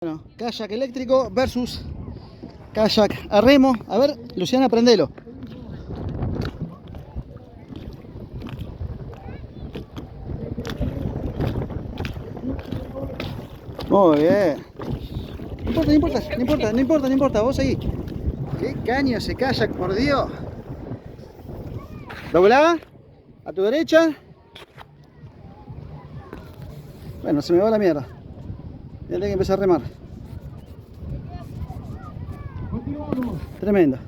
Bueno, kayak eléctrico versus kayak a remo. A ver, Luciana, prendelo. Muy bien. No importa, vos seguí. Qué caño ese kayak, por Dios. Doblá, a tu derecha. Bueno, se me va la mierda. Ya tengo que empezar a remar. Tremendo.